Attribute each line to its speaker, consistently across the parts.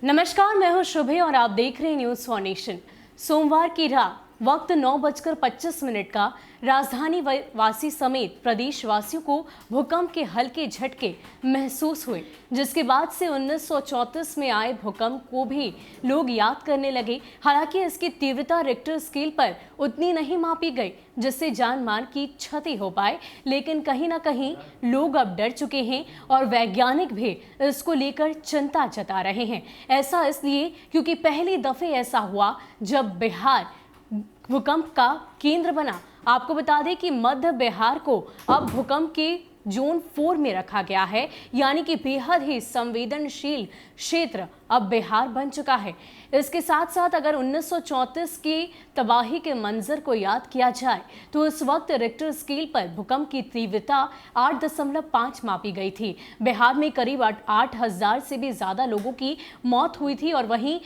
Speaker 1: नमस्कार, मैं हूं शुभे और आप देख रहे हैं न्यूज फॉर नेशन। सोमवार की रात वक्त 9:25 का राजधानी वासी समेत प्रदेशवासियों को भूकंप के हल्के झटके महसूस हुए, जिसके बाद से 1934 में आए भूकंप को भी लोग याद करने लगे। हालांकि इसकी तीव्रता रिक्टर स्केल पर उतनी नहीं मापी गई जिससे जान माल की क्षति हो पाए, लेकिन कहीं ना कहीं लोग अब डर चुके हैं और वैज्ञानिक भी इसको लेकर चिंता जता रहे हैं। ऐसा इसलिए क्योंकि पहली दफे ऐसा हुआ जब बिहार भूकंप का केंद्र बना। आपको बता दें कि मध्य बिहार को अब भूकंप के जोन 4 में रखा गया है, यानी कि बेहद ही संवेदनशील क्षेत्र अब बिहार बन चुका है। इसके साथ साथ अगर 1934 की तबाही के मंजर को याद किया जाए तो उस वक्त रिक्टर स्केल पर भूकंप की तीव्रता 8.5 मापी गई थी। बिहार में करीब 8,000 से भी ज्यादा लोगों की मौत हुई थी और वहीं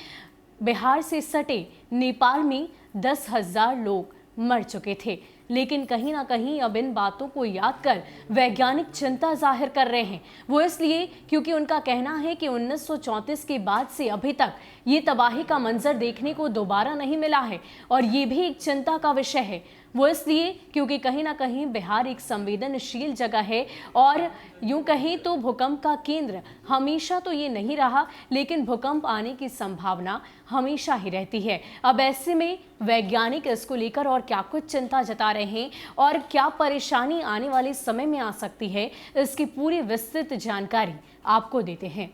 Speaker 1: बिहार से सटे नेपाल में 10,000 लोग मर चुके थे। लेकिन कहीं ना कहीं अब इन बातों को याद कर वैज्ञानिक चिंता जाहिर कर रहे हैं। वो इसलिए क्योंकि उनका कहना है कि 1934 के बाद से अभी तक ये तबाही का मंजर देखने को दोबारा नहीं मिला है और ये भी एक चिंता का विषय है। वो इसलिए क्योंकि कहीं ना कहीं बिहार एक संवेदनशील जगह है और यूं कहीं तो भूकंप का केंद्र हमेशा तो ये नहीं रहा, लेकिन भूकंप आने की संभावना हमेशा ही रहती है। अब ऐसे में वैज्ञानिक इसको लेकर और क्या कुछ चिंता जता रहे हैं और क्या परेशानी आने वाले समय में आ सकती है, इसकी पूरी विस्तृत जानकारी आपको देते हैं।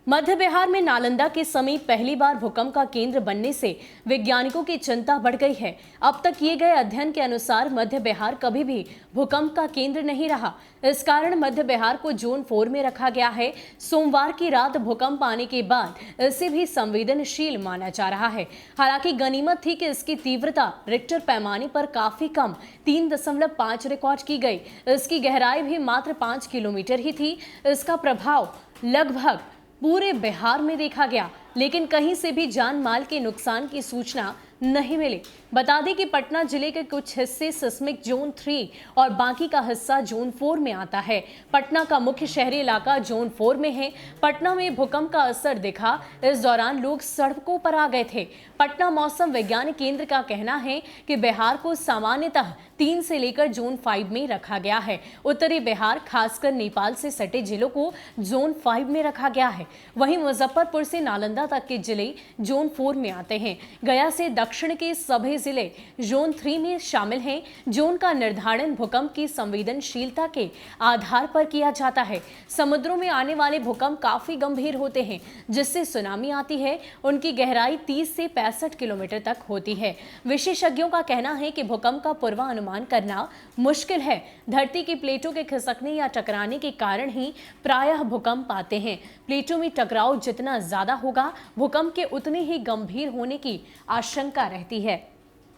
Speaker 1: मध्य बिहार में नालंदा के समीप पहली बार भूकंप का केंद्र बनने से वैज्ञानिकों की चिंता बढ़ गई है। अब तक किए गए अध्ययन के अनुसार मध्य बिहार कभी भी भूकंप का केंद्र नहीं रहा। इस कारण मध्य बिहार को जोन 4 में रखा गया है। सोमवार की रात भूकंप आने के बाद इसे भी संवेदनशील माना जा रहा है। हालांकि गनीमत थी कि इसकी तीव्रता रिक्टर पैमाने पर काफी कम 3.5 रिकॉर्ड की गई। इसकी गहराई भी मात्र 5 किलोमीटर ही थी। इसका प्रभाव लगभग पूरे बिहार में देखा गया, लेकिन कहीं से भी जान माल के नुकसान की सूचना नहीं मिली। बता दें कि पटना जिले के कुछ हिस्से सिस्मिक जोन 3 और बाकी का हिस्सा जोन 4 में आता है। पटना का मुख्य शहरी इलाका जोन 4 में है। पटना में भूकंप का असर दिखा। इस दौरान लोग सड़कों पर आ गए थे। पटना मौसम वैज्ञानिक केंद्र का कहना है कि बिहार को सामान्यतः 3 से लेकर जोन 5 में रखा गया है। उत्तरी बिहार खासकर नेपाल से सटे जिलों को जोन 5 में रखा गया है। वहीं मुजफ्फरपुर से नालंदा तक के जिले जोन 4 में आते हैं। गया से दक्षिण के सभी जिले जोन 3 में शामिल हैं। जोन का निर्धारण भूकंप की संवेदनशीलता के आधार पर किया जाता है। समुद्रों में आने वाले भूकंप काफी गंभीर होते हैं, जिससे सुनामी आती है। उनकी गहराई 30 से 65 किलोमीटर तक होती है। विशेषज्ञों का कहना है कि भूकंप का पूर्वानुमान करना मुश्किल है। धरती की प्लेटों के खिसकने या टकराने के कारण ही प्रायः भूकंप आते हैं। प्लेटों में टकराव जितना ज्यादा होगा, भूकंप के उतने ही गंभीर होने की आशंका रहती है।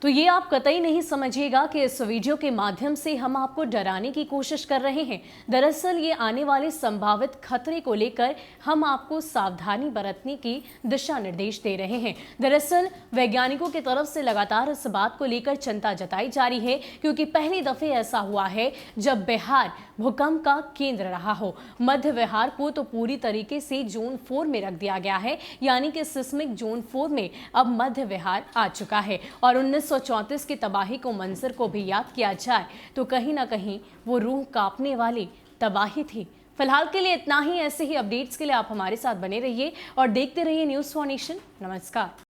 Speaker 1: तो ये आप कतई नहीं समझिएगा कि इस वीडियो के माध्यम से हम आपको डराने की कोशिश कर रहे हैं। दरअसल ये आने वाले संभावित खतरे को लेकर हम आपको सावधानी बरतने की दिशा निर्देश दे रहे हैं। दरअसल वैज्ञानिकों की तरफ से लगातार इस बात को लेकर चिंता जताई जा रही है, क्योंकि पहली दफे ऐसा हुआ है जब बिहार भूकंप का केंद्र रहा हो। मध्य बिहार को तो पूरी तरीके से जोन 4 में रख दिया गया है, यानी कि सिस्मिक जोन 4 में अब मध्य बिहार आ चुका है। और 1934 की तबाही को मंजर को भी याद किया जाए तो कहीं ना कहीं वो रूह कांपने वाली तबाही थी। फिलहाल के लिए इतना ही। ऐसे ही अपडेट्स के लिए आप हमारे साथ बने रहिए और देखते रहिए न्यूज़ फॉर नेशन। नमस्कार।